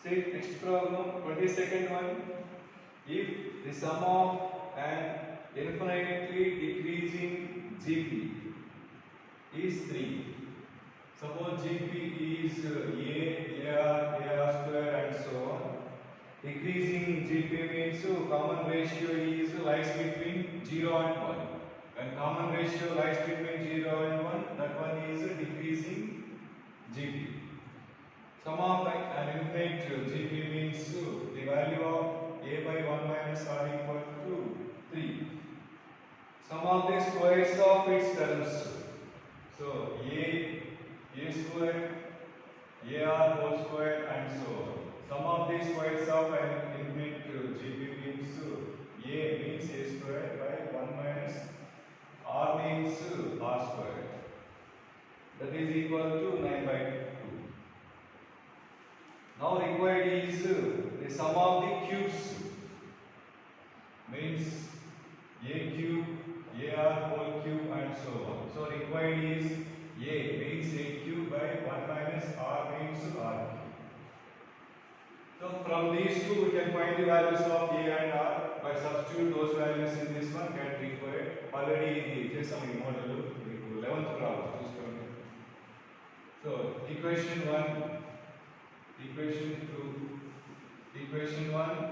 See next problem, 22nd one. If the sum of an infinitely decreasing GP is 3, suppose GP is AR square and so on. Decreasing GP means common ratio is lies between 0 and 1. When common ratio lies between 0 and 1, that one is decreasing GP. Sum of an infinite GP means the value of A by 1 minus R equal to 3. Sum of the squares of its terms. So A square, AR whole square and so on. Sum of the squares of an infinite GP means A means A square by 1 minus R means R square. That is equal to 9 by 2. Now required is the sum of the cubes means A cube, AR whole cube and so on. So required is A means A cube by 1 minus R means R cube. So from these two we can find the values of A and R by substitute those values in this one get required. Already the some model 11th problem. So equation 1, equation 2, equation 1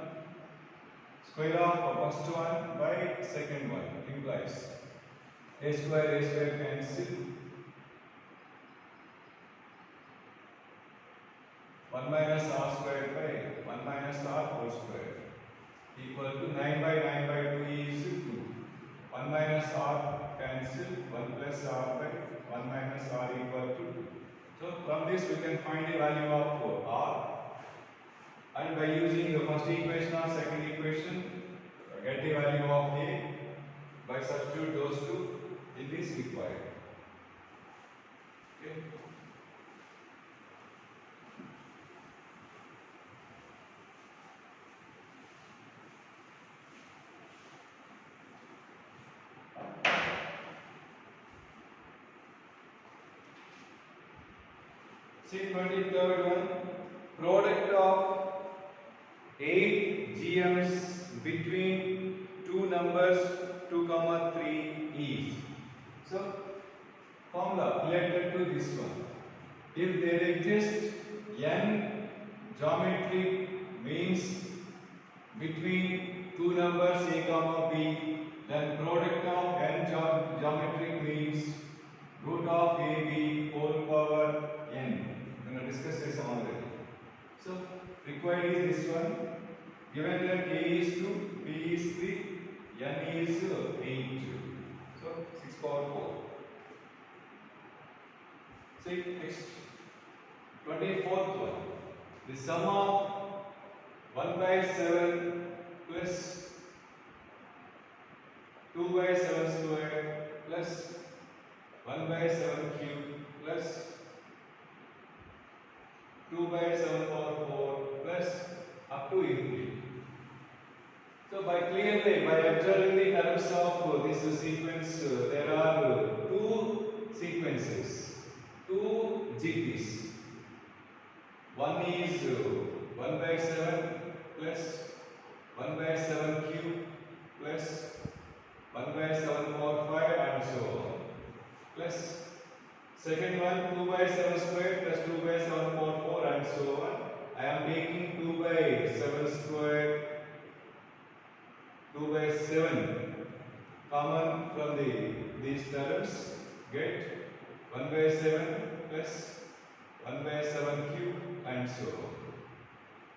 square of first one by second one implies a square cancel 1 minus R square by 1 minus R whole square equal to 9 by 9 by 2 is 2. 1 minus R cancel 1 plus R by 1 minus R equal to 2. So from this we can find the value of R, and by using the first equation or second equation get the value of A by substitute those two in this required. Okay. See 23rd one, product of 8 GMs between two numbers 2, 3 is. So formula related to this one. If there exists n geometric means between two numbers a, b, then product of n geometric means root of ab whole power n. We will discuss this already. So required is this one. Given that a is 2, b is 3, n is 8. So 6 power 4. See next 24th one. The sum of 1 by 7 plus 2 by 7 square plus 1 by 7 cube plus 2 by 7 power 4 plus up to infinity. So by observing the terms of this sequence, there are two sequences, two GPs. One is 1 by 7 plus 1 by 7 cube plus 1 by 7 power 5 and so on. Plus second one 2 by 7 square plus 2 by 7 power 4 and so on. I am taking 2 by 7 square, 2 by 7 common from these terms, get 1 by 7 plus 1 by 7 cube and so on.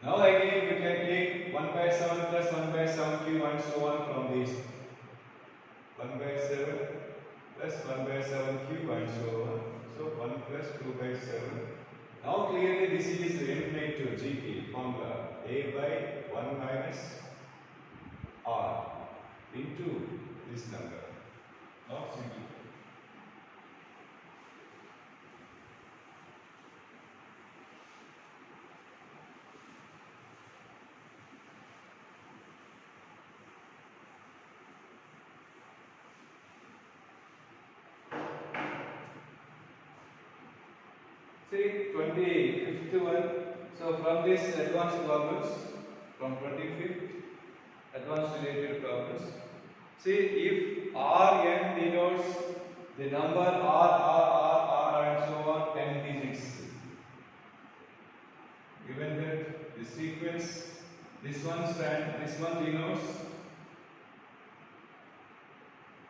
Now again we can take 1 by 7 plus 1 by 7 cube and so on from these. 1 by 7 plus 1 by 7 cube and so on. So 1 plus 2 by 7. Now clearly this is the infinite GP formula. A by 1 minus R into this number. Not simple. See 25th one. So So from this advanced problems, from 25th advanced related problems, see if Rn denotes the number R and so on 10 digits. Given that the sequence, this one denotes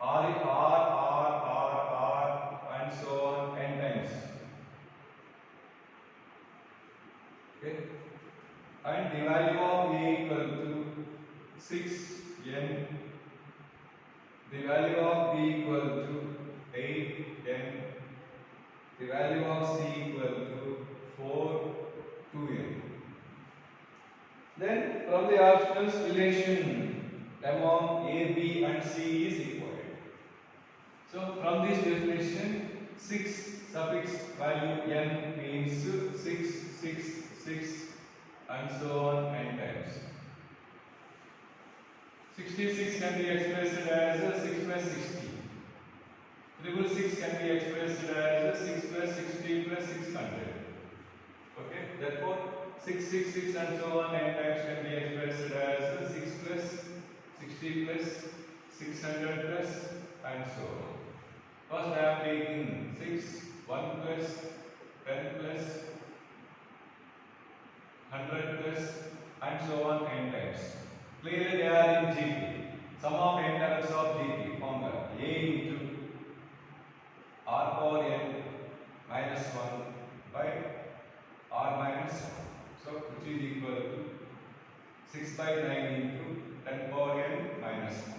R and so on n times. Okay, and the value of A equal to 6n, the value of B equal to 8n, the value of C equal to 4 2n. Then from the optionals, relation among A, B and C is required. So from this definition, 6 suffix value n means 6 and so on n times. 66 can be expressed as 6 plus 60. 666 can be expressed as 6 plus 60 plus 600. Okay, therefore 666 and so on n times can be expressed as 6 plus 60 plus 600 plus and so on. First I am taking 6, 1 plus 10 plus 100 plus and so on n times. Clearly they are in GP. Sum of n terms of GP formula A into R power n minus 1 by R minus 1. So which is equal to 6 by 9 into 10 power n minus 1.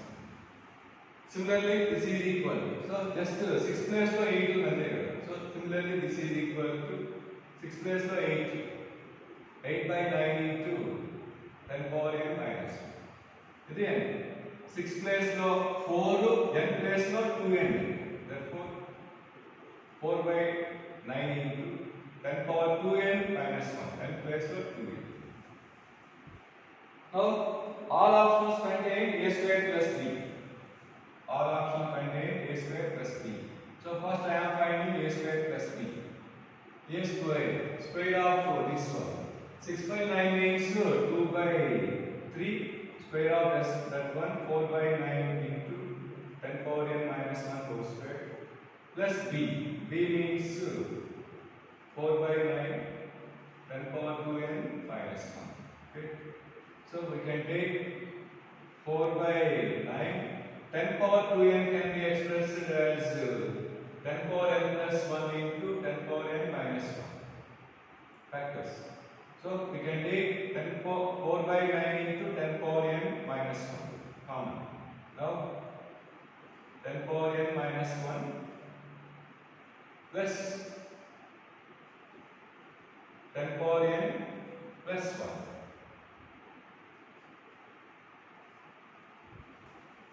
Similarly this is equal. So just 6 plus 8 will be. So similarly this is equal to 6 plus 8. 8 by 9 into 10 power n minus 1. Then 6 plus 4 n plus 2n. Therefore 4 by 9 into 10 power 2n minus 1. n plus 2n. Now all options contain a square plus b. All options contain a square plus b. So first I am finding a square plus b. A square of this one. 6 by 9 means 2 by 3. Square of that one, 4 by 9 into 10 power n minus 1 whole square plus b. B means 4 by 9, 10 power 2n minus 1. Okay. So we can take 4 by 9, 10 power 2n can be expressed as 10 power n plus 1 into 10 power n minus 1 factors. So we can take 4 by 9 into 10 power n minus 1 common. Now 10 power n minus 1 plus 10 power n plus 1.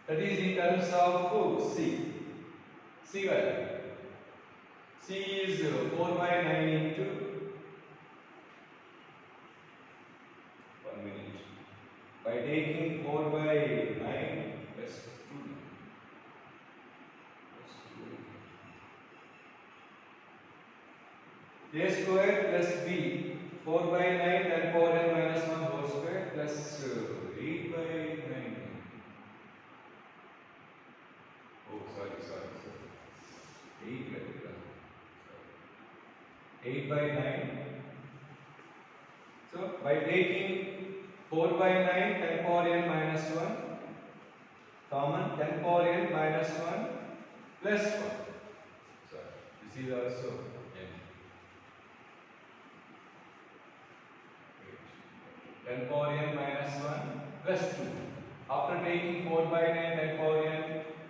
That is in terms of C. C value. C is 4 by 9 into 1 minute. By taking 4 by 9 plus 2. A square plus b. 4 by 9 10 power n minus 1 whole square plus 8 by 9. Oh, sorry. 8 by 9. So by taking 4 by 9 10 power n minus 1 common, 10 power n minus 1 plus 1. So this is also n. 10 power n minus 1 plus 2. After taking 4 by 9 10 power n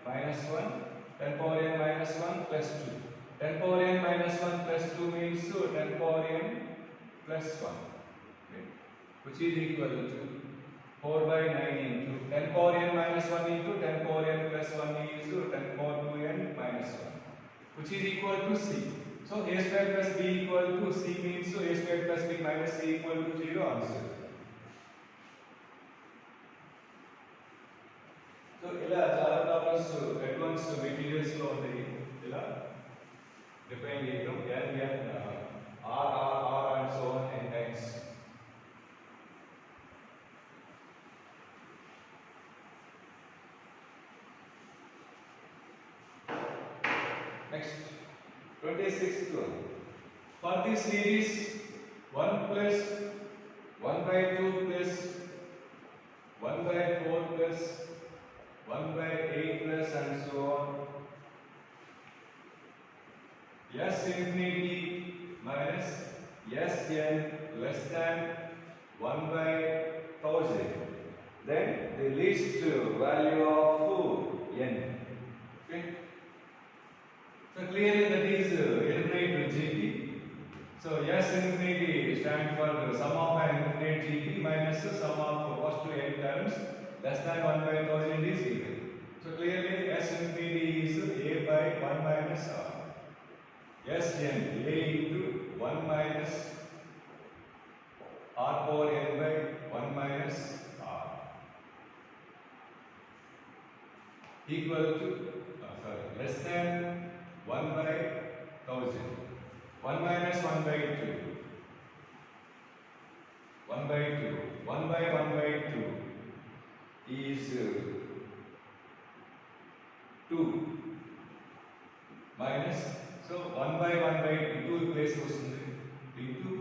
minus 1, 10 power n minus 1 plus 2. 10 power n minus 1 plus 2 means 10 power n plus 1. Okay. Which is equal to 4 by 9 into 10 power n minus 1 into 10 power n plus 1 is 10 power 2n minus 1, which is equal to C. So a square plus b equal to C means a square plus b minus c equal to 0 answer. So ila చాలా problems advance materials లో ఉంటాయి. ఇలా define చేయడం n n r and so on n times. Next, 26th one. For this series, 1 plus 1 by 2 plus 1 by 4 plus 1 by 8 plus and so on. S infinity minus Sn less than 1 by 1000. Then the least value of n. Okay. So clearly that is infinite GP. So S infinity stands for the sum of an infinite GP minus the sum of first two n terms less than 1 by 1000 is given. So clearly S infinity is a by 1 minus r. Sn a into 1 minus r power n by 1 minus r equal to less than 1 by 1000. 1 minus 1 by 2. 1 by 2. 1 by 1 by 2 is 2 minus, so 1 by 1 by 2 place వస్తుంది into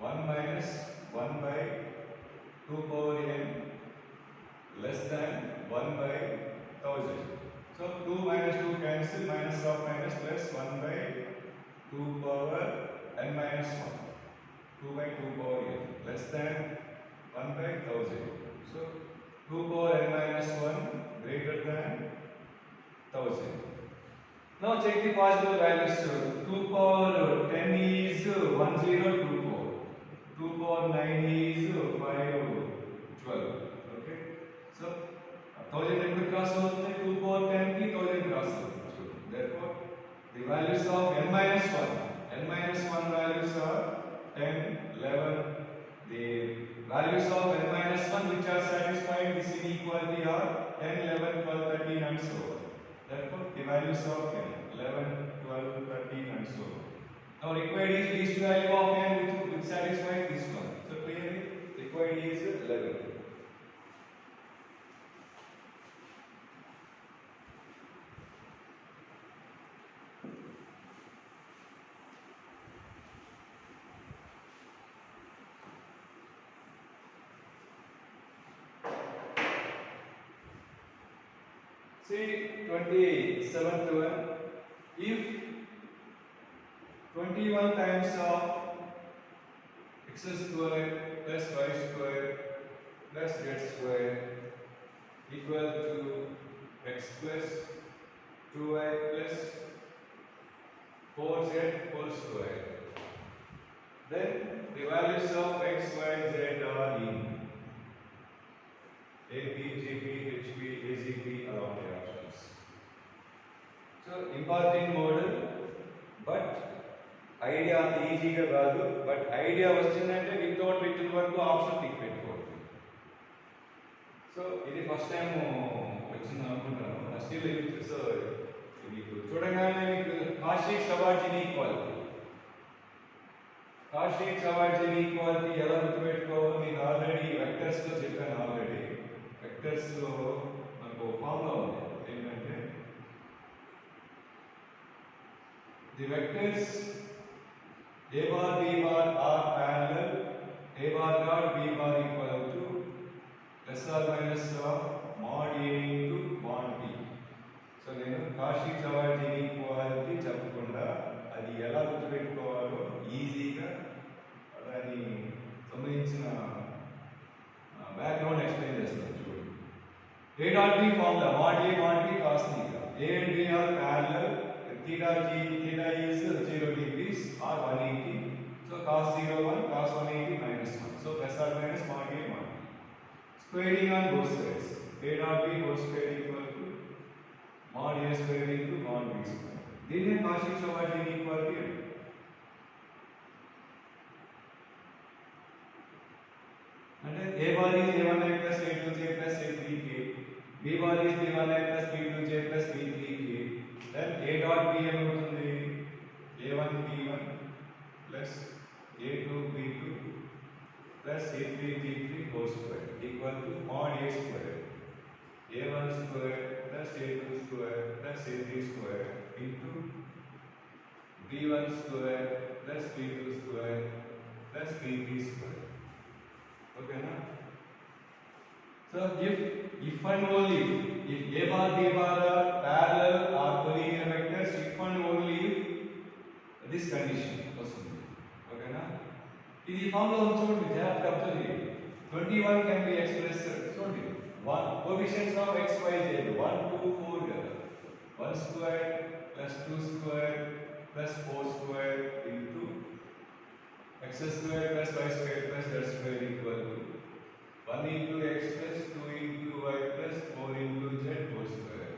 1 minus 1 by 2 power n less than 1 by 1000. So 2 minus 2 cancel, minus of minus plus 1 by 2 power n minus 1. 2 by 2 power n less than 1 by 1000. So 2 power n minus 1 greater than 1000. Now check the possible values. 2 power 10 is 1024. 2 power 9 is 512. Okay. So 1000 equal cross होते हैं 2 power 10 की 1000 cross होते हैं. Therefore the values of n minus 1 values are 10, 11. The values of n minus 1 which are satisfied this inequality are 10, 11, 12, 13 and so on. Therefore the values of n 11, 12, 13 and so on. Now required is least value of n which satisfies this one. So clearly required is 11. See 27th one. If 21 times of x square plus y square plus z square equal to x plus 2y plus 4z whole square, then the values of x, y, z are in A, B, G, P, H, P, A, Z, P along the options. So important model, but idea easy ga kaadu, but idea vastundante without written varaku option tick pettukodu. So ఇది first time వచ్చింది అనుకుంటాను. Still so మీకు చూడగానే మీకు కాషీ-షవార్జ్ inequality ఎలా గుర్తుపెట్టుకోవాలో మీకు already vectors లో చెప్పాను. ఆల్రెడీ వెక్టర్స్ లో మనకు ఫార్ములా ఉంది ఏంటంటే the vectors a bar b bar are parallel, a bar dot b bar equal to plus or minus of mod a into mod b. So నేను కాషీ-షవార్జ్ inequality చెప్పకుండా అది ఎలా గుర్తుపెట్టుకోవాలో ఈజీగా దాన్ని సంబంధించిన బ్యాక్గ్రౌండ్ ఎక్స్ప్లెయిన్ చేస్తాను. చూడండి, a dot b formula mod a mod b cos theta. A and b are parallel. Theta is 0 degrees or 180. So cos 0 1 cos 180 minus 1. So plus or minus mod a mod b. Squaring on both sides. A dot b whole square equal to mod a square into mod b square. దీన్ని కాషీ-షవార్జ్ inequality అంటారు. అంటే a bar is a1i plus a2j plus a3k, b bar is b1i plus b2j plus b3k. Then a dot b ఏమవుతుంది? a1 b1 plus a2 b2 plus a3 b3 whole square equal to mod a square, a1 square plus a2 square plus a3 square into b1 square plus b2 square plus b3 square. Okay, na? So if and only if a bar b bar are parallel or collinear vectors, if and only if this condition వస్తుంది. Okay, na? ఇది form లో చూడండి, జాగ్రత్తగా observe చేయండి. 21 can be expressed చూడండి, one coefficients of x y z 1 2 4 కదా, 1 square plus 2 square plus 4 square into x square plus y square plus z square equal to 1 into x plus 2 into y plus 4 into z whole square.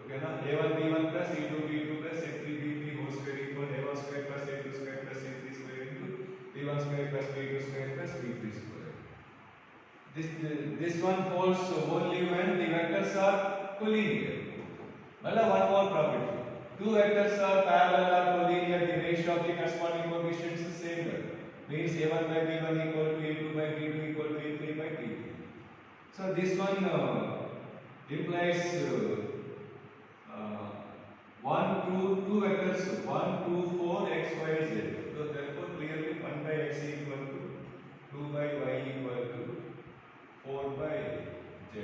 Okay, na? a1 b1 plus a2 b2 plus a3 b3 whole square equal to a1 square plus a2 square plus a3 square into b1 square plus b2 square plus b3 square. This one holds only when the vectors are collinear. Now one more property. Two vectors are parallel or collinear, the ratio of the corresponding coefficients is same. Means a1 by b1 equal to a2 by b2 equal to a3 by b3. So this one implies two vectors 1 2 4 x y z. So therefore clearly 1 by x equal to 2 by y equal to 4 by z.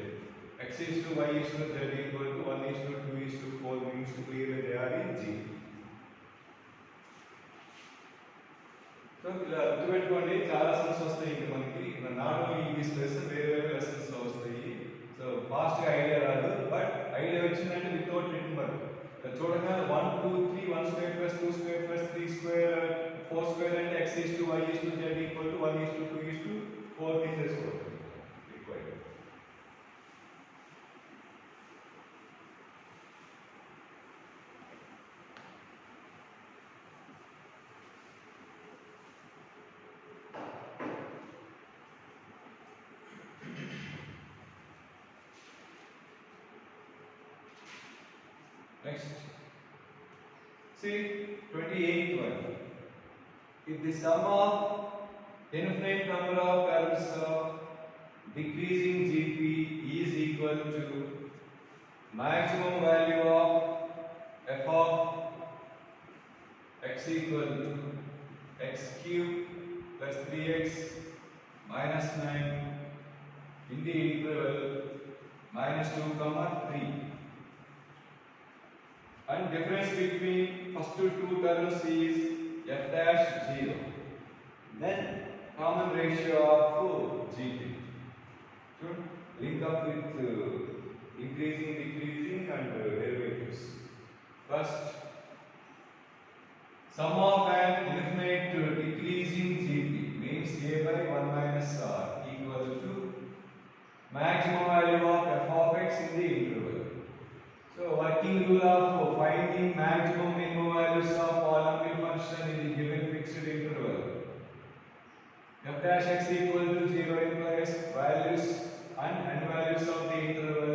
X is to y is to z equal to 1 is to 2 is to 4 means clearly they are in G. So గుర్తుపెట్టుకోండి, చాలా sums వస్తాయి ఇంకా మనకి, not only English lesson, వేరే వేరే lessons లో వస్తాయి. So fast గా ఐడియా రాదు, బట్ ఐడియా వచ్చిందంటే వితౌట్ రిటన్ వర్క్ చూడగా 1 2 3 1 square plus 2 square plus 3 square 4 square అంటే x is to y is to z equal to 1 is to 2 is to 4 తీసేసుకోవాలి. Next, see 28th one. If the sum of infinite number of terms of decreasing GP is equal to maximum value of f of x equal to x cube plus 3x minus 9 in the interval minus 2 comma 3. And difference between first two terms is f dash 0. Then common ratio of GP. So link up with increasing, decreasing and derivatives. First, sum of an infinite decreasing GP means a by 1 minus r equal to maximum value of f of x in the interval. So working rule of finding maximum minimum values of polynomial function in the given fixed interval. F dash x equal to 0 implies values and values of the interval.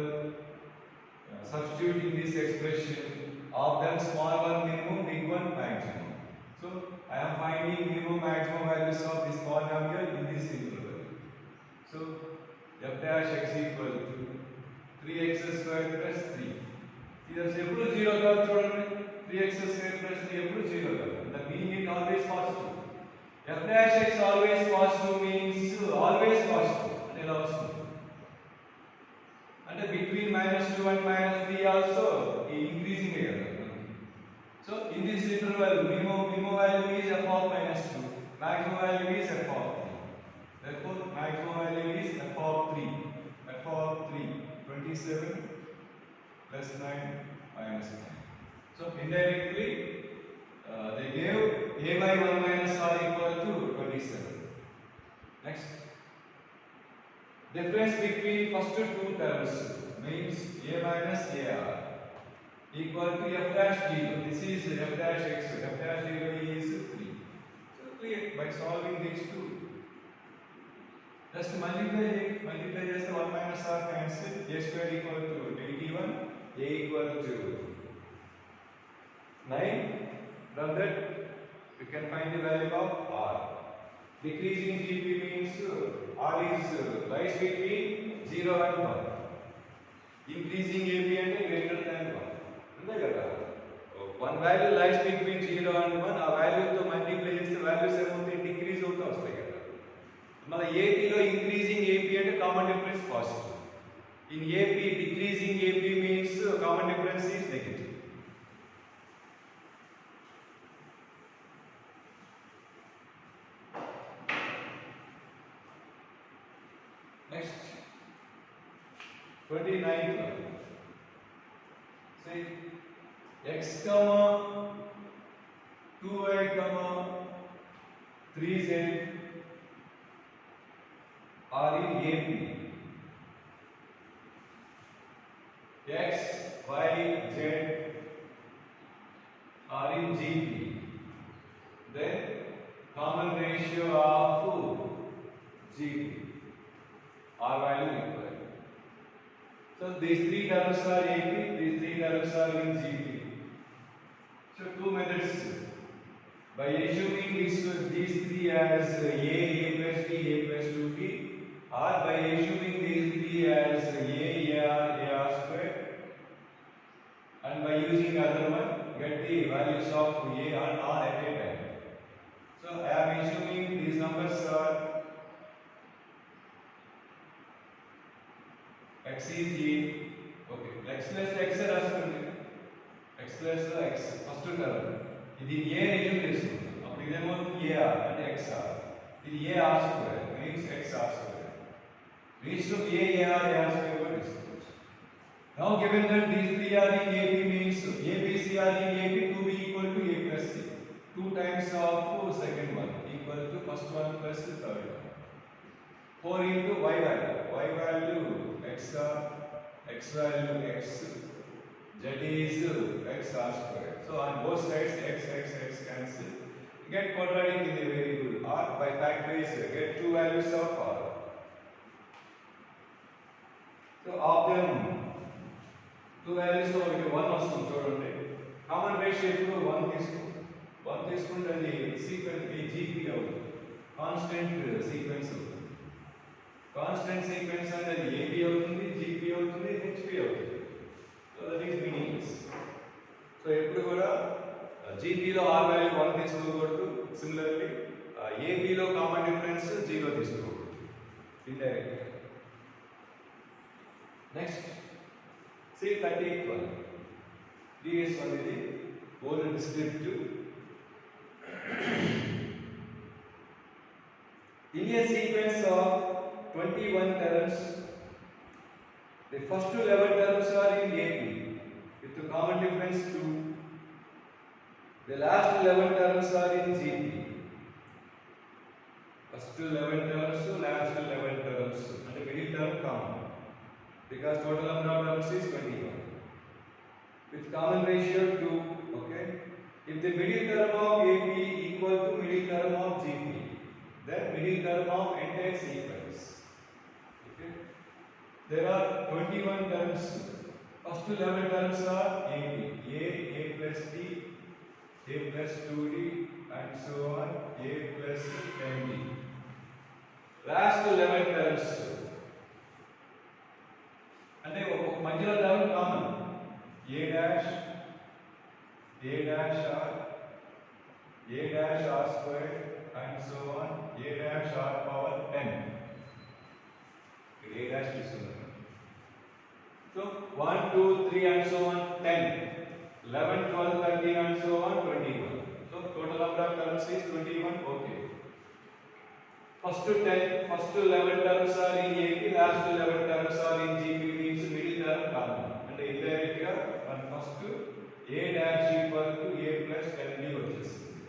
Substitute in this expression of them small one minimum, big one maximum. So I am finding minimum maximum values of this polynomial in this interval. So f dash x equal to 3x square plus 3. This ఎప్పుడు 0 కాదు చూడండి, 3x square plus 3 ఎప్పుడు 0 కాదు. The meaning is always positive. F dash x always positive means always positive. అంటే ఎలా వస్తుంది అంటే between -2 and -3 also increasing కదా. So in this interval minimum value is f of -2, maximum value is f of 3. Therefore maximum value is f of 3. f of 3 27 plus 9 minus 9. So indirectly they gave a by 1 minus r equal to 27. Next, difference between first two terms means a minus ar equal to f dash 0. This is f dash x. F dash 0 is 3. So clear by solving these two. Just multiply just 1 minus r cancel. A square equal to 81. A equal to 9. From that you can find the value of r. Decreasing GP means r is lies between 0 and 1. Increasing AB and greater than 1. అంతే కదా, one value lies between 0 and 1, ఆ వాల్యూతో multiply చేస్తే values ఏమవుతాయి, decrease అవుతూ వస్తాయి కదా. మన ఏపీలో ఇంక్రీజింగ్ ఏపీ అంటే common difference positive. In AP decreasing AP means common difference is negative. Next, 29th one. Say x comma 2y comma 3z are in AP. X, y, z are in GP. Then common ratio of GP. R value equal. So these three terms are AP, these three terms are in GP. So two methods. By assuming these three as A plus D, A plus 2D, or by assuming these three as AR square, and by using other one, get the values of A and R at a time. So I am assuming these numbers are x is A, okay, x plus x రాసుకోండి, x plus x first term ఇది A result తీసుకుంటాం, అప్పుడు ఇదేమో AR అంటే XR, ఇది AR square means XR square, reach to AR square కూడా తీసుకోవచ్చు. Now given that these three are in AP means ABC are in AP, 2B equal to A plus C, 2 times of second one equal to first one plus the third one. 4 into y value XR, x value x, z is XR square. So on both sides x cancel. Get quadratic in the variable R by factorize, get two values of R. So of them two values of 1 వస్తుంది చూడండి. Common ratio ఇప్పుడు 1 తీసుకుంటే అది sequence GP అవుతుంది, constant sequence అవుతుంది. Constant sequence అనేది AB అవుతుంది, GP అవుతుంది, HP అవుతుంది. So that is meaningless. So ఎప్పుడు కూడా GP లో R వాల్యూ 1 తీసుకోకూడదు, సిమిలర్లీ AB లో కామన్ డిఫరెన్స్ 0 తీసుకోకూడదు indirect. Next see 38th one. Previous one is the whole descriptive. In a sequence of 21 terms, the first 11 terms are in AP with the common difference 2. The last 11 terms are in GP. First 11 terms to last 11 terms and the middle term common, because total number of terms is 21 with common ratio 2. Okay, if the middle term of AP equal to middle term of GP, then middle term of entire sequence. Okay, there are 21 terms. First 11 terms are AP, A plus D, A plus 2D and so on, A plus 10D. Last 11 terms అంటే ఒక మధ్యలో term common, A dash R square and so on, A dash R power 10. A dash తీసుకున్నాం. So 1, 2, 3 and so on 10, 11, 12, 13 and so on 21. So total number of terms is 21. Okay. First 11 terms are in AP, last 11 terms are in GP means middle term common. And indirect గా మన first A dash equal to A plus 10D వచ్చేస్తుంది.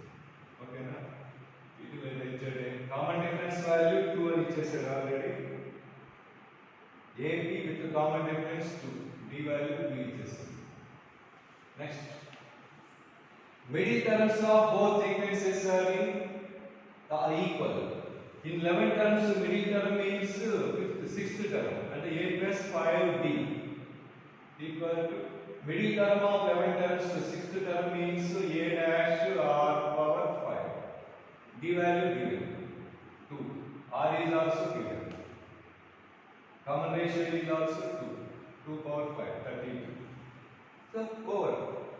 ఓకేనా, ఇది ఇచ్చాడు common difference value 2 అని ఇచ్చేసాడు already. AP with the common difference 2, D value 2 ఇచ్చేస్తుంది. Next middle terms of both sequences are equal. In 11 terms, middle term means sixth term, and A plus 5D equal to middle term of 11 terms, sixth term means A dash R power 5. D value given 2. R is also given. Common ratio is also 2. 2 power 5, 32. So over.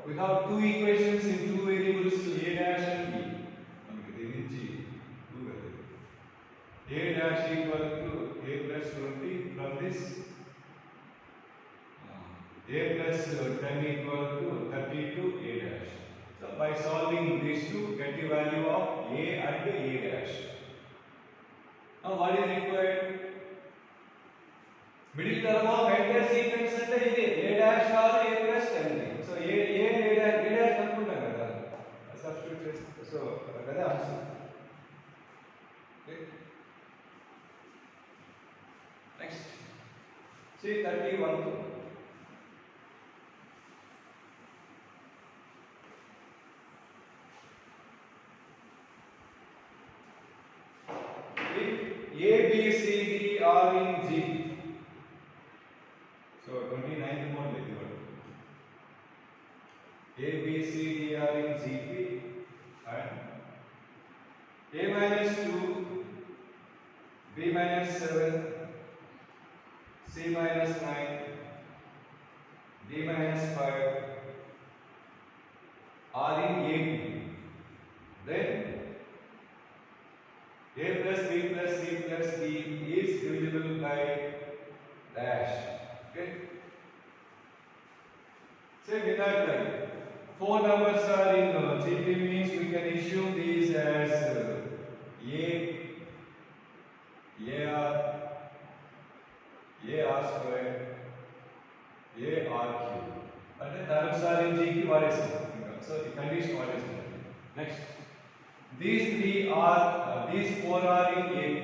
we have two equations in two variables a dash and b. Okay, they need g. A dash equal to a plus 20 from this. A plus 10 equal to 32 a dash. So by solving these two, get the value of a and a dash. Now what is required? Middle term of entire sequence ante ide a dash or a plus 10. So a dash అనుకుంటాం కదా. Substitute చేస్తే so అదే answer. Okay. Next. See 31. A, B, C, D are in G. So 29th mode like that. A, B, C, D are in GP and A minus 2, B minus 7, C minus 9, D minus 5 are in AP. Then A plus B plus C plus D is divisible by dash. Okay. Say without like 4 numbers are in GP means we can assume these as AR square, AR cube. And the terms are in GP what is it? So the condition what is it? Next. These four are in AP.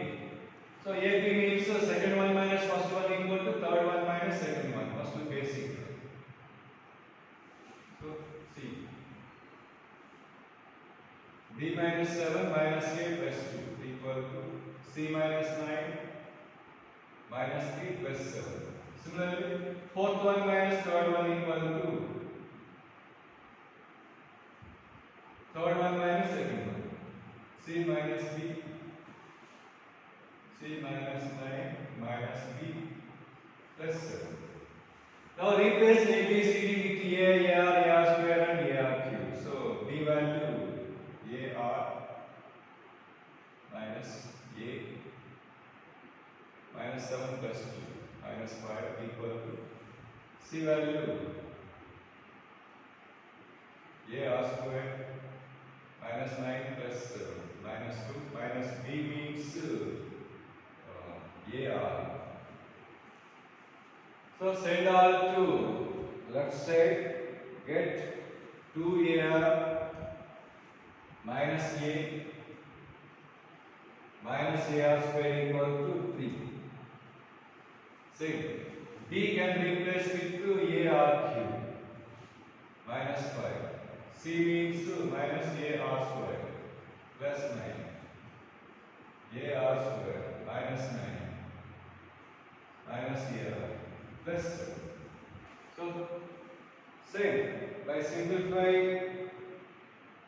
So AP means second one minus first one equal to third one minus second one. First one basic. So see. B minus 7 minus A plus 2 equal to C minus 9 minus B plus 7. Similarly, fourth one minus third one equal to third one minus second one. C minus B, C minus 9 minus B plus 7. Now replace A, B, C, D with A, AR square and AR cube. So B value AR minus A minus 7 plus 2 minus 5 equal to C value AR square minus 9 plus minus 2 minus B means AR. So send all to left side, get 2AR minus A minus AR square equal to 3. Same. D can replace with 2AR cube minus 5. C means minus AR square plus 9. AR square minus 9 minus AR plus 7. So same. By simplifying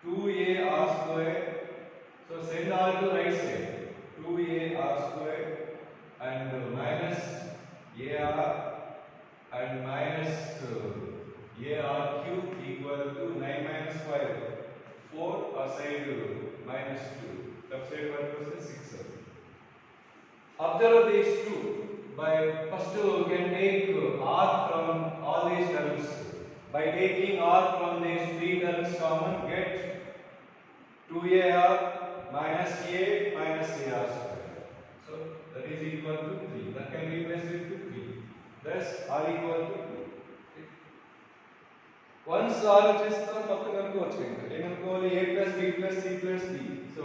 2AR square. So send all to right side. 2AR square and minus AR and minus AR cube equal to 9 minus 5. 4 aside minus 2. Left side 1 was 6. Observe these two. By first you can take R from all these terms. By taking R from these three terms common, get 2AR minus A minus AR square. So that is equal to 3. That can be replaced with 3. Thus R equal to 2. Once R వచ్చేస్తే మొత్తం కనుక్కోవచ్చు ఇంకా ఏమనుకోవాలి A plus B plus C plus D. So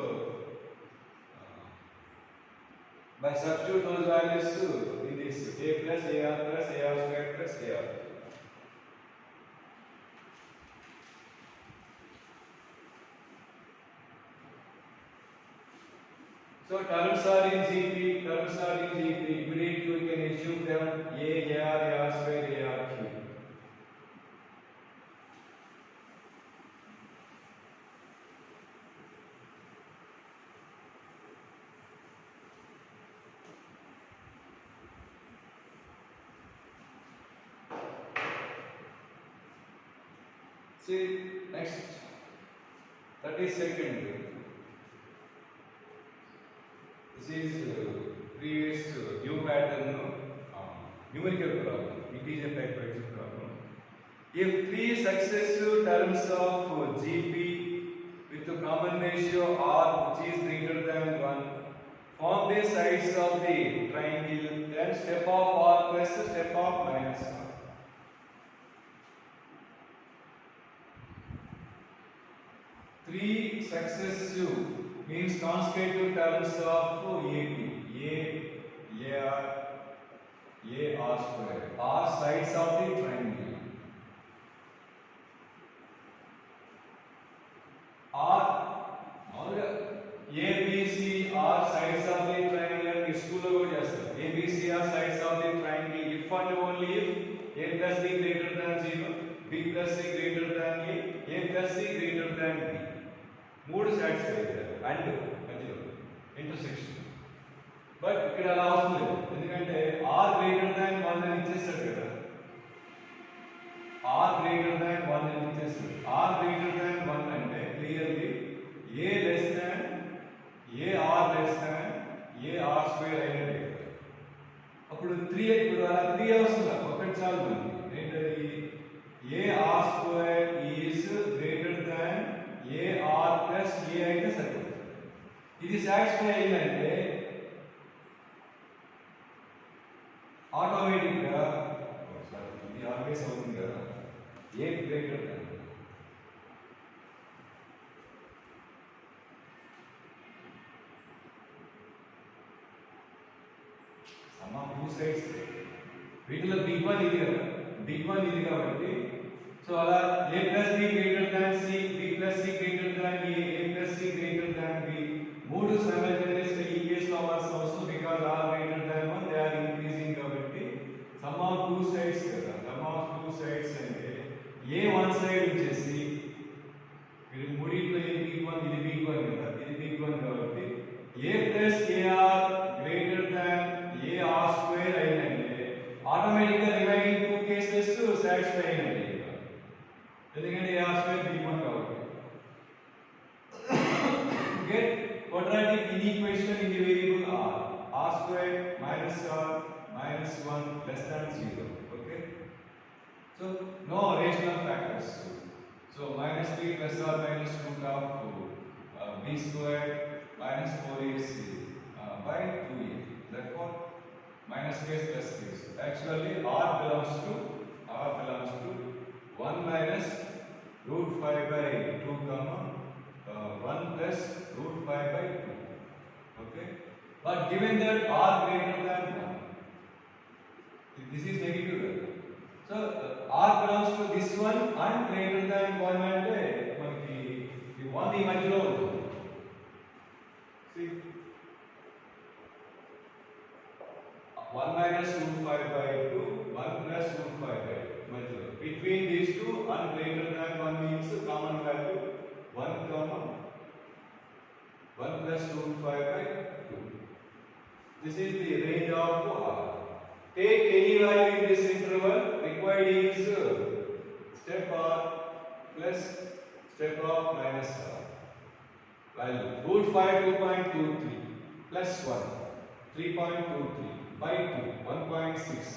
by substitute those values in this A plus AR square plus AR. So terms are in GP. Immediately we can assume them AR square, AR cube. See next 32nd. This is previous new pattern numerical problem, integer type prediction problem. If three successive terms of GP with a common ratio R which is greater than 1 form the sides of the triangle, then step of R plus step of minus R. Three successive means consecutive terms of AP, AR square, are sides of the triangle. R, ABC are sides of the triangle. In school lo just ABC are sides of the triangle if and only if A plus B greater than 0, B plus C greater than A plus C greater than B. మూడు satisfy అవుతారు and మధ్యలో intersection. But ఇక్కడ అలా అవసరం లేదు, ఎందుకంటే are greater than 1 అని ఇచ్చేస్తాడు కదా. ఆర్ గ్రేటర్ దాన్ 1 అని ఇచ్చేస్తాడు. ఆర్ గ్రేటర్ దాన్ 1 అంటే clearly a less than a r less than a r square అయినట్టే. అప్పుడు 3 ఇప్పుడు అలా 3 అవసరం, ఒకటి చాలు మనకి. ఏంటది? A r square is greater than a r plus a అయితే సరిపోతుంది. ఇది సాటిస్ఫై అయిందంటే ఆటోమేటిక్గా ఇది ఆల్వేస్ అవుతుంది కదా, a greater than sum of two sides. వీటిలో బిగ్ వన్ ఇది కదా, బిగ్ వన్ ఇది కాబట్టి సో అలా a plus b greater than c, b plus c greater than a plus c greater than b. మూడు సైమల్టేనియస్ గా ఈ కేస్ లో అవ్వాల్సిన అవసరం, because r greater than 1 they are increasing కాబట్టి సమ్ ఆఫ్ టూ సైడ్స్ కదా. Sum of two sides అంటే a one side వచ్చేసి మీరు మూడిట్లో ఏ బిగ్ వన్, ఇది బిగ్ వన్ కదా, ఇది బిగ్ వన్ కాబట్టి a plus a r greater than a r square అయినంటే ఆటోమేటిక్ గా రిమైనింగ్ టూ కేసెస్ సాటిస్ఫై అయినట్టే. ఎందుకంటే ఏఆర్ స్క్వేర్ బిగ్ వన్ కాబట్టి. Get quadratic inequation in the variable r. R square minus r minus 1 less than 0. Okay. So no rational factors. So minus 3 plus or minus root of b square minus 4ac by 2a. Therefore minus case plus case. Actually r belongs to 1 minus root 5 by 2 comma 1 plus root 5 by 2. Okay. But given that r greater than 1, this is negative. So r belongs to this one and greater than 1 అంటే మనకి ఈ 1 ఈ మధ్యలో ఉంటుంది. See 1 minus root 5 by 2, 1 plus root 5 by 2 మధ్యలో. Between these two and greater than 1 means common value 1 comma 1 plus root 5 by 2. This is the range of r. Take any value in this interval. Required is step r plus step of minus r. Value root 5 2.23 plus 1 3.23 by 2 1.6.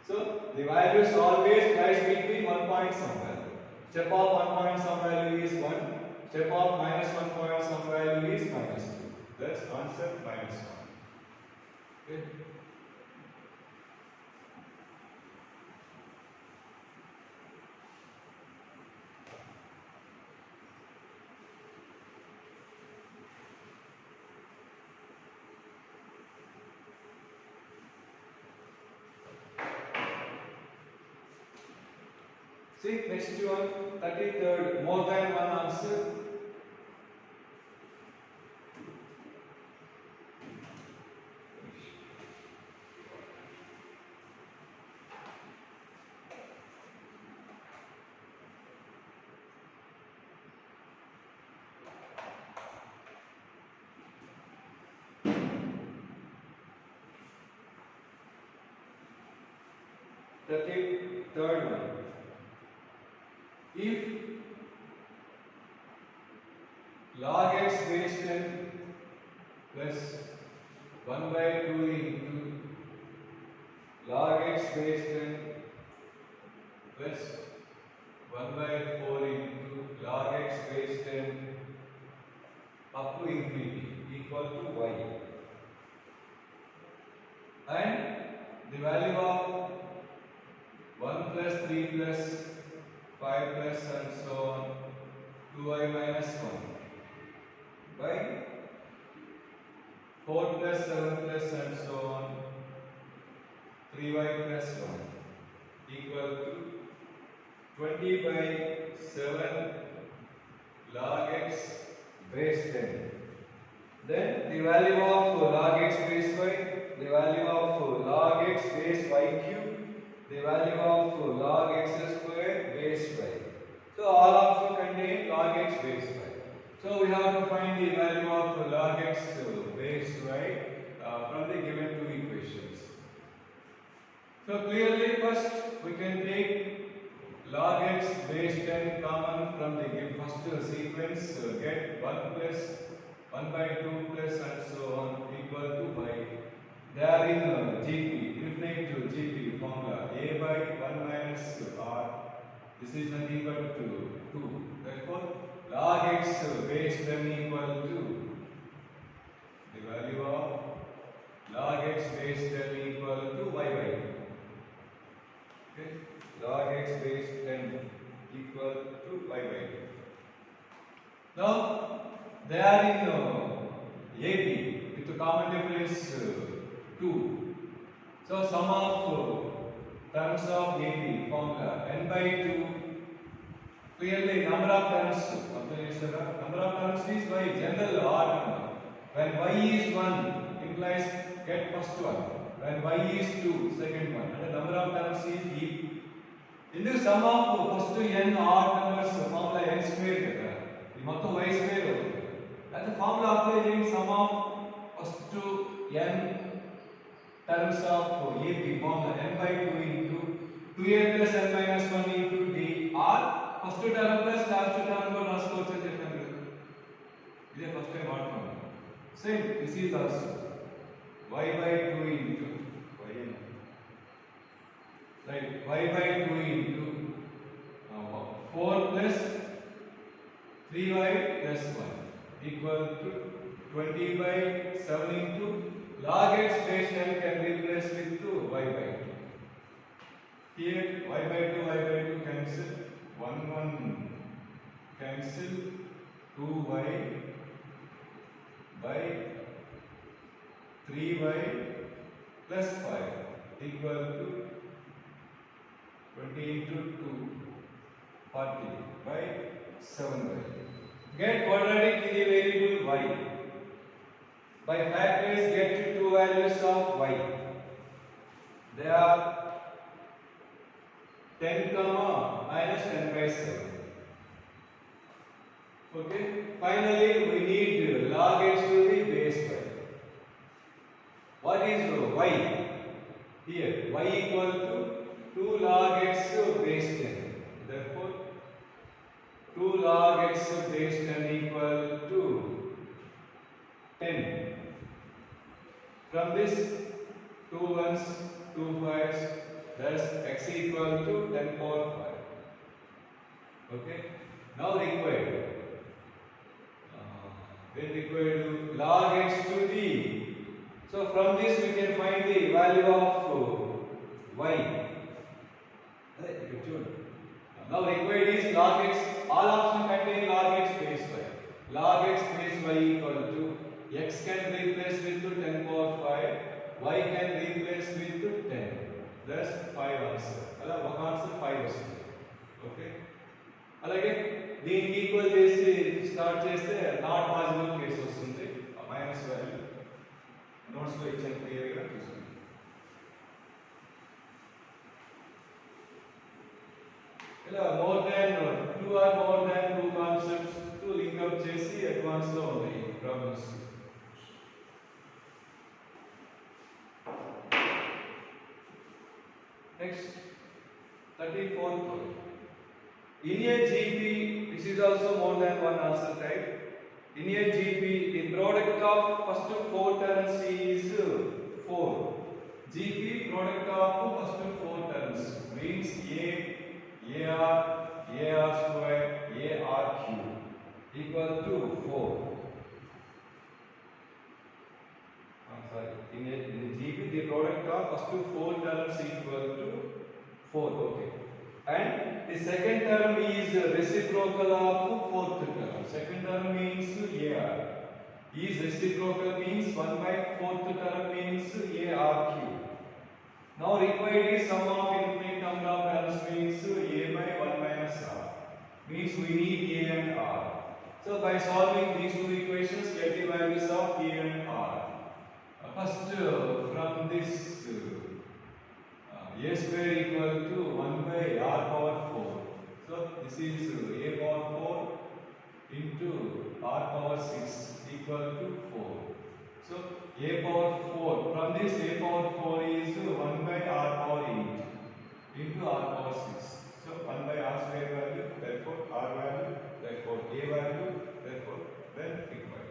So the values always lies between 1 point some value. Step of 1 point some value is 1. Step of minus 1 point some value is minus 2. That's answer minus 1. Okay. See next one, 33rd, more than one answer. Third one. If log x base 10 plus 1 by 2 into log x base 10 plus 1 by 4 into log x base 10 up to infinity equal to y, and the value of 1 plus 3 plus 5 plus and so on 2y minus 1 by 4 plus 7 plus and so on 3y plus 1 equal to 20 by 7 log x base 10. Then the value of log x base y, the value of log x base y cube, the value of log x square base y. So all of them contain log x base y. So we have to find the value of log x base y from the given two equations. So clearly first we can take log x base 10 common from the first sequence, get 1 plus 1 by 2 plus and so on equal to y. They are in GP, infinite to GP formula, a by 1 minus r. This is nothing but 2. Therefore, log x base 10 equal to the value of log x base 10 equal to y by 2. Okay, log x base 10 equal to y by 2. Now, they are in AP with the common difference 2. So, sum of terms of AP formula n by 2. Clearly, number of terms is by general odd number. When y is 1, implies get first one. When y is 2, second one. And the number of terms is e. In the sum of first n odd numbers, formula n square. The motto y square. That the formula applying sum of first n terms of AP formula n by 2 into 2a plus n minus 1 into d or first term plus last term को रास्कोचे देखना है. ये first time आठ में. Same. This is also y by 2 into y. Right. Y by 2 into 4 plus 3y plus 1 equal to 20 by 7 into log x base 10 can replace with 2 y by 2. Here y by 2 cancel, 1 cancel, 2y by 3y plus 5 equal to 20 into 2, 40 by 7y. Get quadratic in the variable y. By factors, get two values of y. They are 10 comma minus 10 by 7. Okay. Finally, we need log x to the base y. What is y? Here, y equal to 2 log x base 10. Therefore, 2 log x base 10 equal to 10. From this, 2 ones, 2 5s, thus x equal to 10 power 5. Okay. Now required. Then required log x to the. So from this we can find the value of y. Now required is log x. All options contain log x base y. Log x base y equal to x can replace with 10 power 5. Y can replace with 10. Thus 5 answer. One answer 5 వస్తుంది. Okay. అలాగే దీనికి equal చేసి start చేస్తే not possible case వస్తుంది. Minus value notes లో ఇచ్చిన clear గా చూసుకోండి. ఇలా more than 2 or more than 2 concepts to link up చేసి అడ్వాన్స్ లో ఉన్నాయి problems. Next, 34th one. In a GP, this is also more than one answer type. In a GP, the product of first four terms is 4. GP product of first four terms means AR square, AR cube equal to 4. Sorry, in the GP the product of first four terms equal to 4. Okay. And the second term is reciprocal of fourth term. Second term means AR. Is reciprocal means 1 by fourth term means AR cube. Now required is sum of infinite number of terms means A by 1 minus R. Means we need A and R. So by solving these two equations, get the values of A and R. First from this A square equal to 1 by R power 4. So this is A power 4 into R power 6 equal to 4. So A power 4, from this A power 4 is 1 by R power 8 into R power 6. So 1 by R square value, therefore R value, therefore A value, therefore then required.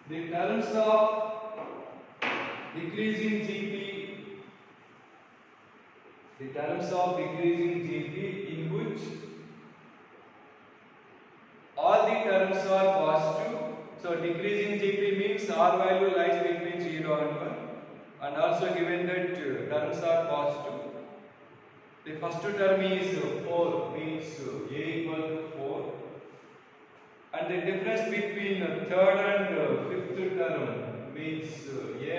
The terms of decreasing GP, the terms of decreasing GP in which all the terms are positive. So decreasing GP means R value lies between 0 and 1, and also given that terms are positive. The first term is 4 means A equal to 4, and the difference between third and fifth term means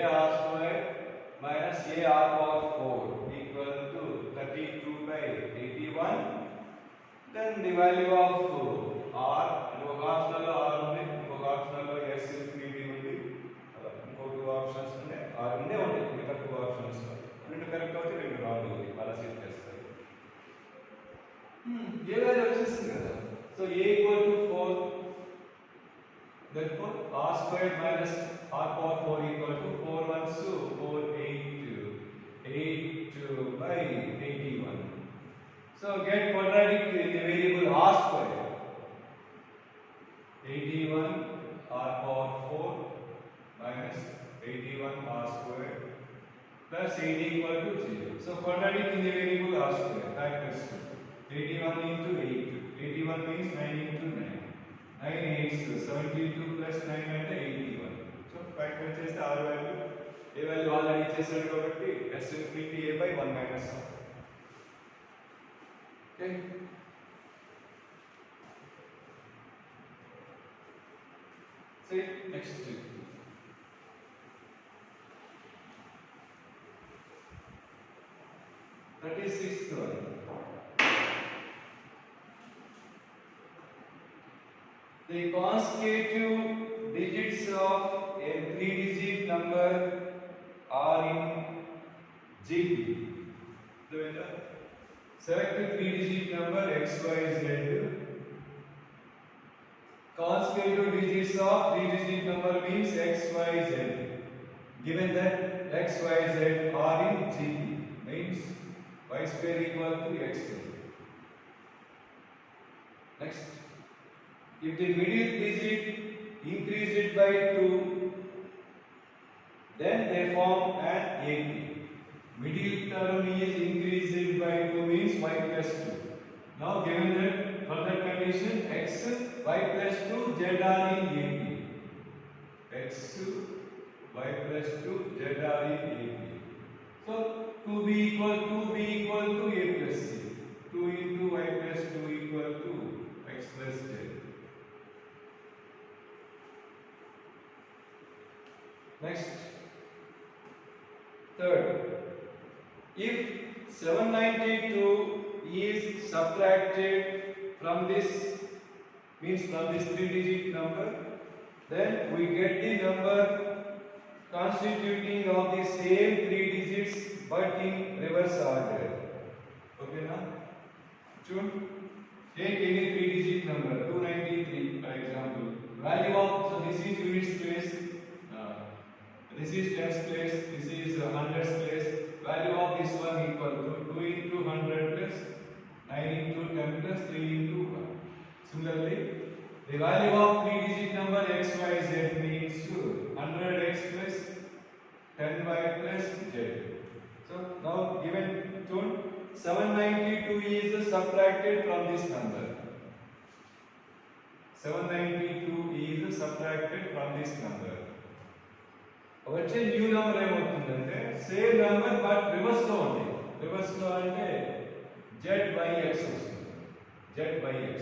AR square minus AR power 4 equal to 32 by 81. Then the value of R, and ఒక optional R ఉంది, ఇంకొక optional S infinity ఉంది, ఇంకొక 2 options ఉన్నాయి, R ఉండే ఉంటాయి, మిగతా 2 options రెండు కరెక్ట్ అవుతాయి, రెండు రాంగ్ అవుతాయి, అలా సెట్ చేస్తారు. ఏ వాల్యూ వచ్చేసింది కదా. So A equal to 4, therefore R squared minus R power 4 equal to 4 ones 4, 8 by 81. So get quadratic in the variable R square. 81 R power 4 minus 81 R square plus 80 equal to 0. So quadratic in the variable R square. Factors 81 into 8. 81 means 9 into 9. 9 is 72 plus 9 అంటే 81. So factor చేస్తే R value, A value already ఇచ్చేసాడు కాబట్టి S infinity A by 1 minus R. Okay. Say next. 36th one. The consecutive digits of a 3-digit number are in GP. Select a 3-digit number x, y, z. Consecutive digits of 3-digit number means x, y, z. Given that x, y, z are in GP, means y square equal to x square. Next, if the middle digit increased by 2, then they form an AP. Middle term is increased by 2 means y plus 2. Now given that for that condition x, y plus 2, z are in AP. X, y plus 2, z are in AP. So 2b equal to a plus c. 2 into y plus 2 equal to x plus z. Next, third, if 792 is subtracted from this, means from this 3-digit number, then we get the number constituting of the same 3 digits but in reverse order. Okay now? Choose. Take any 3-digit number, 293 for example. Value of, so this is unit space. This is tens place, this is hundreds place. Value of this one equal to 2 into 100 plus 9 into 10 plus 3 into 1. Similarly, the value of 3-digit number x, y, z means 100x plus 10y plus z. So now given tune 792 is subtracted from this number. 792 is subtracted from this number. వచ్చే new number ఏమవుతుందంటే same number but reverse లో ఉంది. Reverse లో అంటే z by x వస్తుంది. z by x.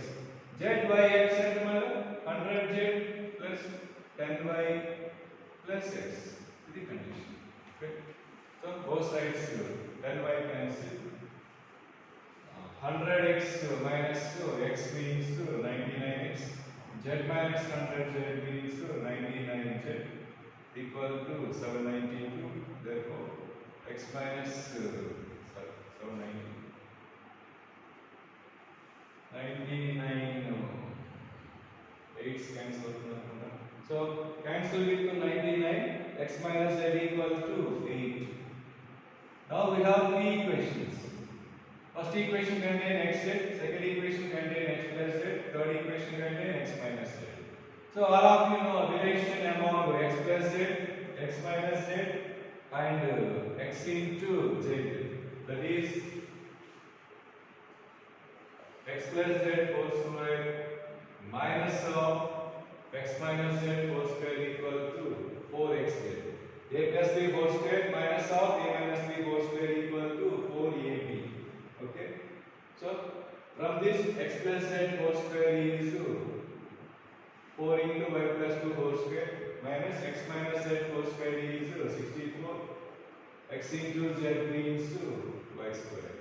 z by x అంటే మళ్ళీ 100z plus 10y plus x. ఇది condition. Okay. So both sides 10y cancel. 100x minus x means 99x. Z minus 100z means 99z equal to 792. Therefore, x minus 790. 99 8's cancel. So cancel with 99. X minus z equal to 8. Now we have three equations. First equation contain x z, second equation contain x plus z, third equation contain x minus z. So all of you know relation among x plus z, x minus z and x into z. That is x plus z whole square minus of x minus z whole square equal to 4xz. A plus b whole square minus of a minus b whole square equal to 4ab. Okay. So from this x plus z whole square is 4 into y plus 2 whole square minus x minus z whole square is 64. X into z means y square.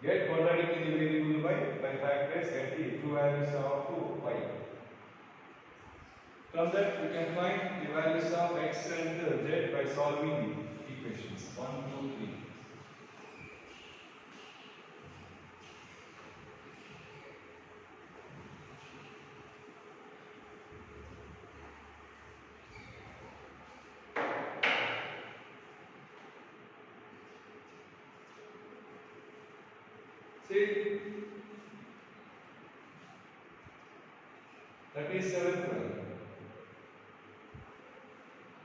Get quadratic in the variable y by factors get the two values of y. From that we can find the values of x and z by solving equations 1, 2, 3. See, 37th one.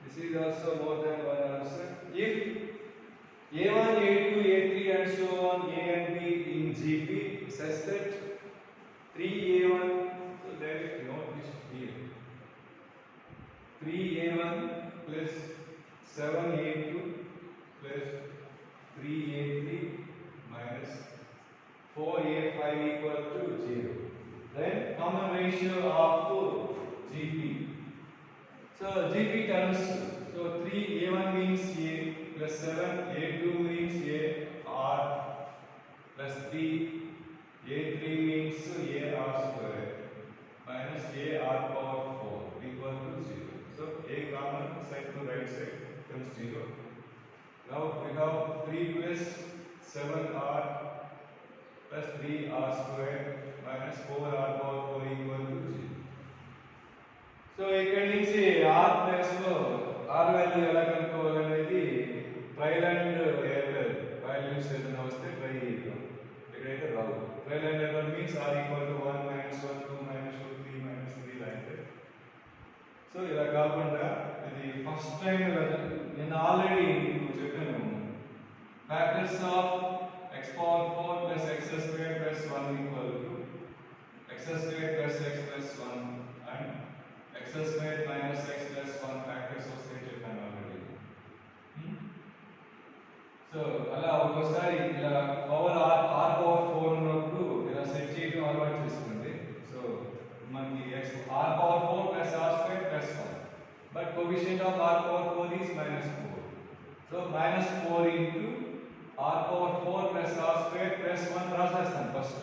This is also more than one answer. If A1, A2, A3 and so on, A and B in GP such that 3A1, so there is no list here. 3A1 plus 7A2 plus 3A3 minus 4A5 equal to 0. Then common ratio of GP. So GP terms, so 3A1 means A plus 7, A2 means A R plus 3, A3 means A R square minus A R power 4 equal to 0. So A common side to right side becomes 0. Now we have 3 plus 7R plus 3R square minus 4R power 4 equal to 0. So ఇక్కడ నుంచి R place లో R value ఎలా కనుక్కోవాలనేది trial and error values ఏదైనా వస్తే try చేద్దాం. ఇక్కడైతే రావు. Trial and error means R equal to 1 minus 1 2 minus 2 3 minus 3 like that. So ఇలా కాకుండా ఇది ఫస్ట్ టైం నేను ఆల్రెడీ మీకు చెప్పాను factors of x power 4 plus x square plus 1 equal to x square plus x plus 1 and x square minus x plus 1 factors వస్తే చెప్పాను already. So అలా ఒక్కోసారి ఇలా పవర్ r పవర్ 4 ఉన్నప్పుడు ఇలా సెట్ చేయడం అలవాటు చేసుకోండి. సో మనకి x r power 4 plus r square plus 1 but coefficient of r power 4 is minus 4. So minus 4 into r power 4 plus r square plus 1 రాసేస్తాను ఫస్ట్.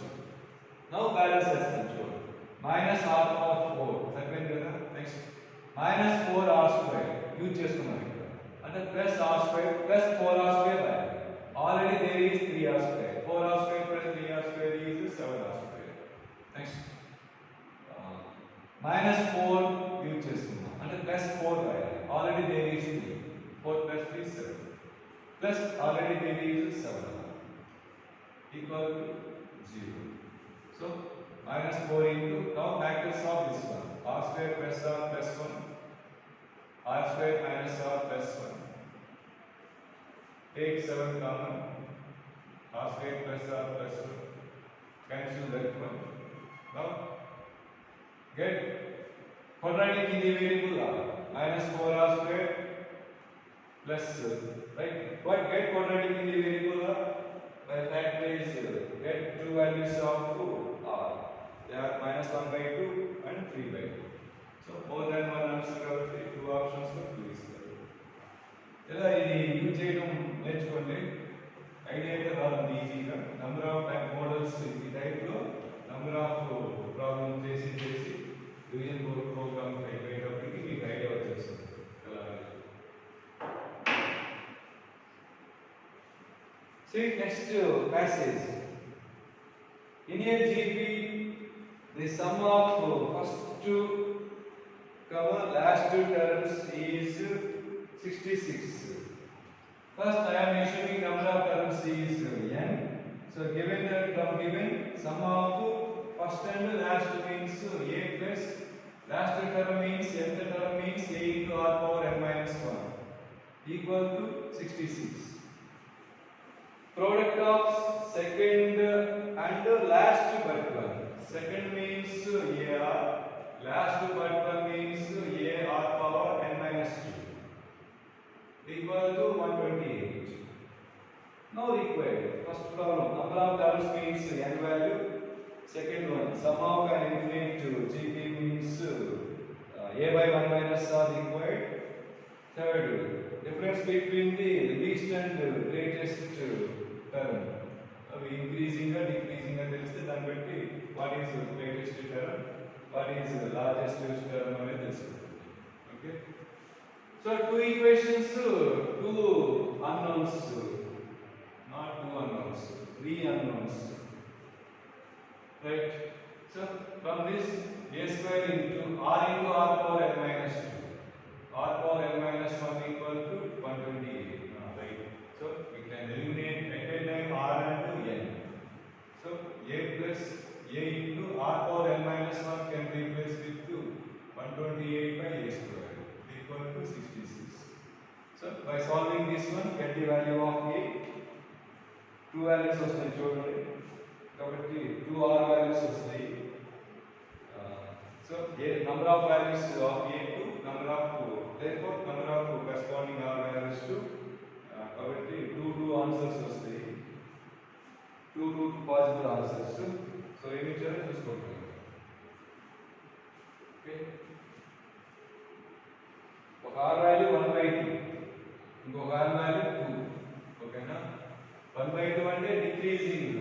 Now balance చేస్తాను చూడండి. minus r power 4 సరిపోయింది కదా. Next minus 4r square use చేసుకున్నాను ఇక్కడ. అంటే plus r square plus 4r square రాయాలి. Already there is 3r square. 4r square plus 3r square is 7r square. Next minus 4 use చేసుకున్నాం. అంటే plus 4 రాయాలి. Already there is 3. 4 plus already there is 7 equal to 0. So minus 4 into, now factors of this one, r square plus r plus 1, r square minus r plus 1. Take 7 common, r square plus r plus 1. Cancel that one. Now get quadratic in the variable r, minus 4r square plus, right? What get quadratic in the variable r? By factorize, get two values of r. They are minus 1 by 2 and 3 by 2. So more than one answer కాబట్టి two options for 2 is there. ఇలా ఇది use చేయడం నేర్చుకోండి, idea అయితే రాదు ఈజీగా. Number of models ఈ టైప్లో నంబర్ ఆఫ్ ప్రాబ్లమ్ చేసి డివిజన్ బోర్డ్ ప్రోగ్రామ్ అయిపోయేటప్పటికి మీకు ఐడియా వచ్చేస్తుంది. See next passage. In a GP, the sum of first two last two terms is 66. First, I am assuming number of terms is n. So, given the term given, sum of first and last means a plus last term means nth term means a into r power n minus 1 equal to 66. Product of second and last but one. Second means AR, last but one means AR power n minus 2 equal to 128. Now required. First problem, number of terms means n value. Second one, sum of an infinite GP means a by 1 minus r required. Third, difference between the least and greatest term. Increasing or decreasing తెలిస్తే దాన్ని బట్టి what is the greatest term, what is the largest term అనేది తెలుసుకుంటాం. Okay. So two equations, two unknowns, not two unknowns, three unknowns. Right. So from this a square into r power n minus 2. R power n minus 1 equal to 128. Right. So we can eliminate at a time r and n. So a plus a into r power n minus 1 can be replaced with 128 by a square equal to 66. So by solving this one, get the value of a. Two values వస్తాయి చూడండి, కాబట్టి 2r values వస్తాయి. So a number of values of a to number of, therefore number of corresponding r values to, కాబట్టి 2 answers వస్తాయి, 2 possible answers. So ఏమి ఇచ్చారో చూసుకోండి. Okay, ఒక r వాల్యూ 1/2, ఇంకొక r వాల్యూ 2. ఓకేనా, 1/2 అంటే decreasing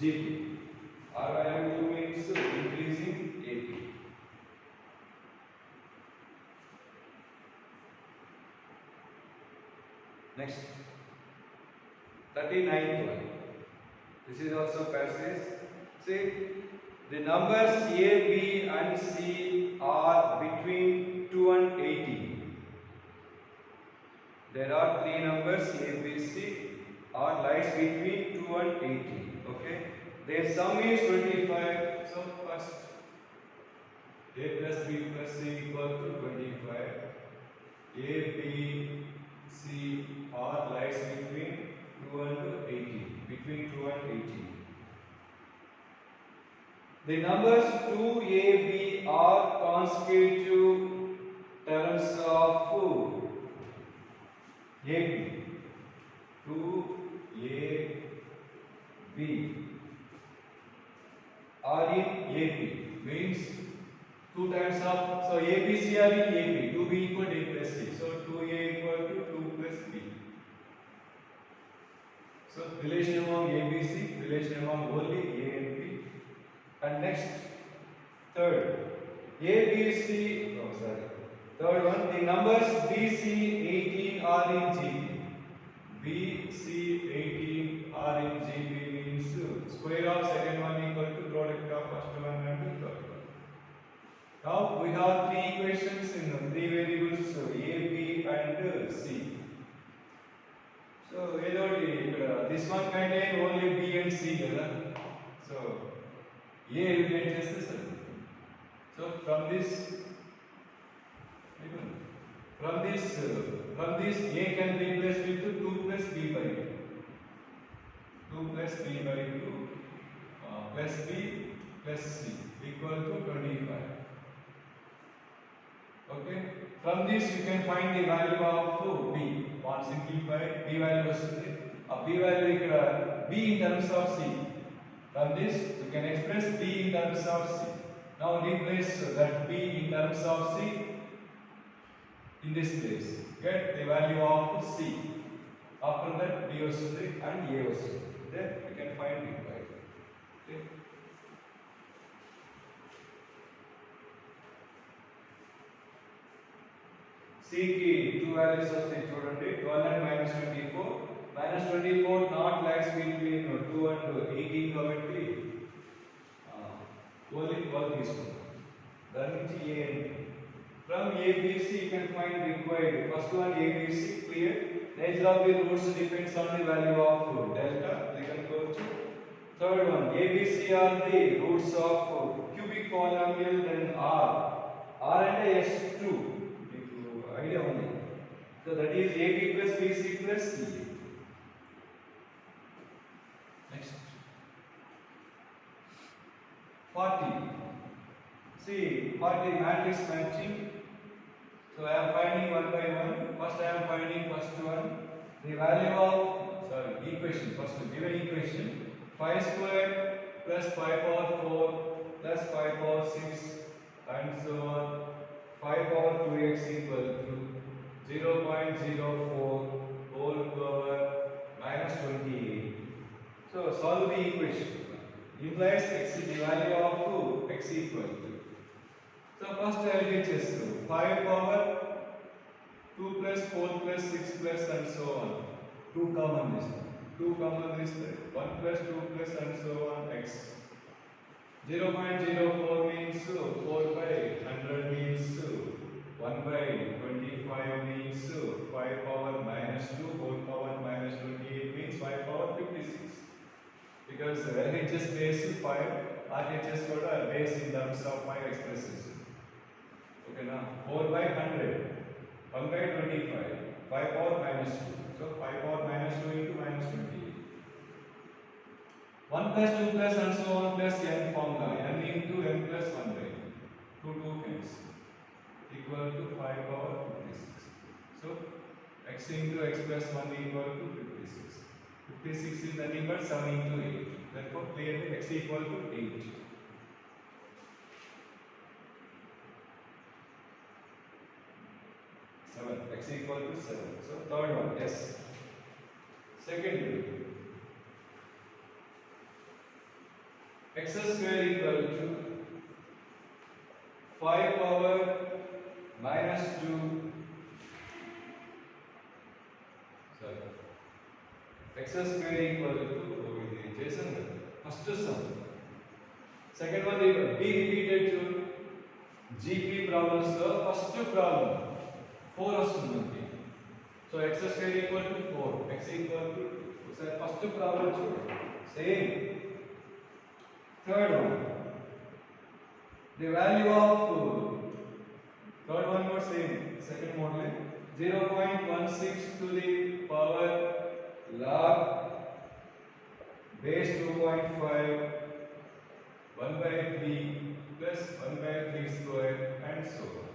GP, r value 2 means increasing AP. Next, 39th one. This is also passage. See, the numbers A, B and C are between 2 and 18. There are three numbers A, B, C are lies between 2 and 18. Okay, their sum is 25. So first, A plus B plus C equal to 25. A, B, C are lies between 2 and 18. Between 2 and 18. The numbers 2, A, B are consecutive terms of AB. 2, A, B are in AB means 2 times of, so A, B, C are in AB, 2B equal to A plus C, so 2A equal to 2 plus B. So relation among A, B, C, relation among only A and B. And next, third, A, B, C, third one, the numbers B, C, 18 are in GB. B, C, 18 are in GB means square of second one equal to product of first one and third one. Now we have three equations in three variables, A, B and C. this one contain only B and C కదా. So A eliminate చేస్తే సరే. So from this A can be replaced with 2 plus B by 2. 2 plus B by 2 plus B plus C equal to 25. Okay. From this you can find the value of B. One simplify B value వస్తుంది. A B value ఇక్కడ B in terms of C. From this you can express B in terms of C. Now replace that B in terms of C in this place. Get the value of C. After that B వస్తుంది and A వస్తుంది. Then you can find B value. Okay. C की 2 values వస్తాయి చూడండి. 12 and minus 24. Minus 24 not lies between 2 and 18 కాబట్టి only 12 తీసుకుంటాం. దాని నుంచి A and from ABC you can find required. First one ABC clear. Nature of the roots depends on the value of delta. లేకపోవచ్చు. Third one ABC are the roots of cubic polynomial then R. R అంటే S2. Idea only. So that is AB plus BC plus C. Next. 40. See, 40 matrix matching. So I am finding one by one. First I am finding first one. The value of equation. First given equation 5 squared plus 5 power 4 plus 5 power 6 and so on. 5 power 2x equal to 0.04 whole power minus 28. So solve the equation. Implies x is the value of x equal to. So first I will get just 5 power 2 plus 4 plus 6 plus and so on. 2 common this. 2 common this. 1 plus 2 plus and so on x. 0.04 means 4 by 100 means 1 by 25 means 5 power minus 2 whole power minus 28 means 5 power 56. Because LHS base 5, RHS got a base in terms of 5 expresses. Okay now 4 by 100, 1 by 25, 5 power minus 2. So 5 power minus 2 into minus 28. 1 plus 2 plus and so on plus n formula. N into n plus 1 by 2 hence equal to 5 power 56. So x into x plus 1 equal to 56. 56 is nothing but 7 into 8. Therefore clearly x equal to 8. X equal to 7. So third one, yes. Second, x square equal to 5 power minus 2. Sorry. X square equal to Jason. First sum. Second one, be repeated to GP problems. So first problem 4 వస్తుంది. So x square equal to 4. X equal to first problem same. Third one, the value of third one was same. Second model 0.16 to the power log base 2.5 1 by 3 plus 1 by 3 square and so on.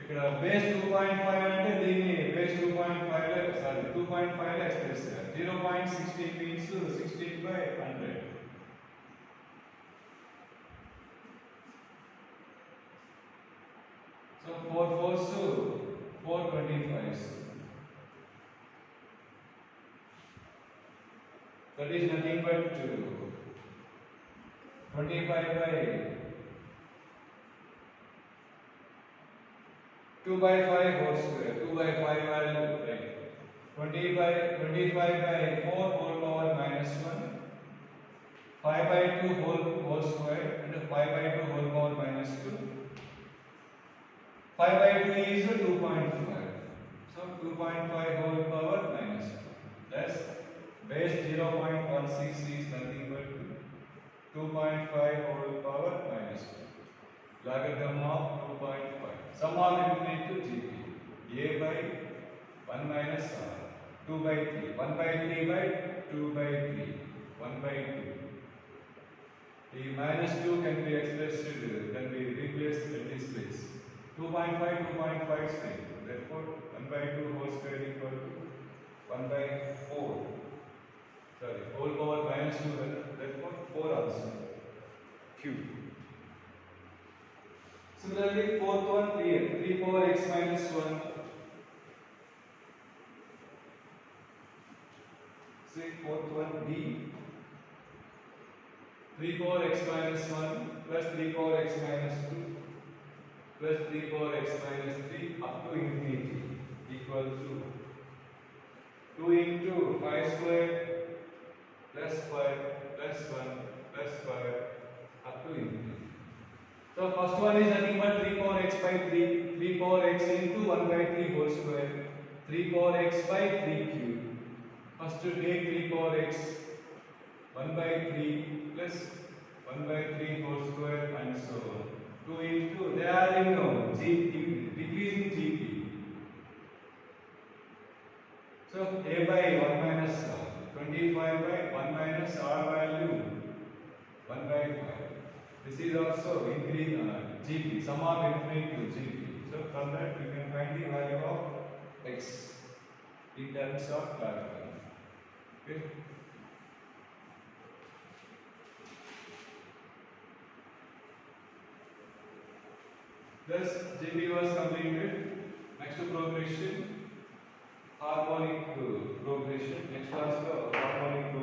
ఇక్కడ base 2.5 అంటే దీన్ని base 2.5 sorry 2.5 లో express చేయాలి. 0.16 means 16 by 100. So 4 4s 425s. That is nothing but 25 by 2 by 5 whole square. 2 by 5 value right. 25 by 4 whole power minus 1. 5 by 2 whole square and 5 by 2 whole power minus 2. 5 by 2 is 2.5. So 2.5 whole power minus 2. 0.16 is nothing but 2.5 whole power minus 2. Logarithm of 2.5. Sum of infinite to GP. A by 1 minus R. 2 by 3. 1 by 3 by 2 by 3. 1 by 2. The minus 2 can be expressed, can be replaced at this place. 2.5, 2.5 same. Therefore, 1 by 2 whole square equal to 1 by 4. Sorry, whole power minus 2, therefore 4 also. Cube. Similarly, fourth one here, 3 power x minus 1. Say fourth one B. 3 power x minus 1 plus 3 power x minus 2 plus 3 power x minus 3 up to infinity equal to 2 into 5 square plus 5 plus 1 plus 5 up to infinity. So first one is nothing but 3 power x by 3, 3 power x into 1 by 3 whole square, 3 power x by 3 cube. First to take 3 power x 1 by 3 plus 1 by 3 whole square and so on. 2 into, they are in decreasing GP. So A by 1 minus 25 by 1 minus R value 1 by 5. This is also increase GP, sum of infinite to GP. So from that we can find the value of x in terms of logarithm. Okay. Thus GP was completed. Next progression, harmonic progression. Next class harmonic progression.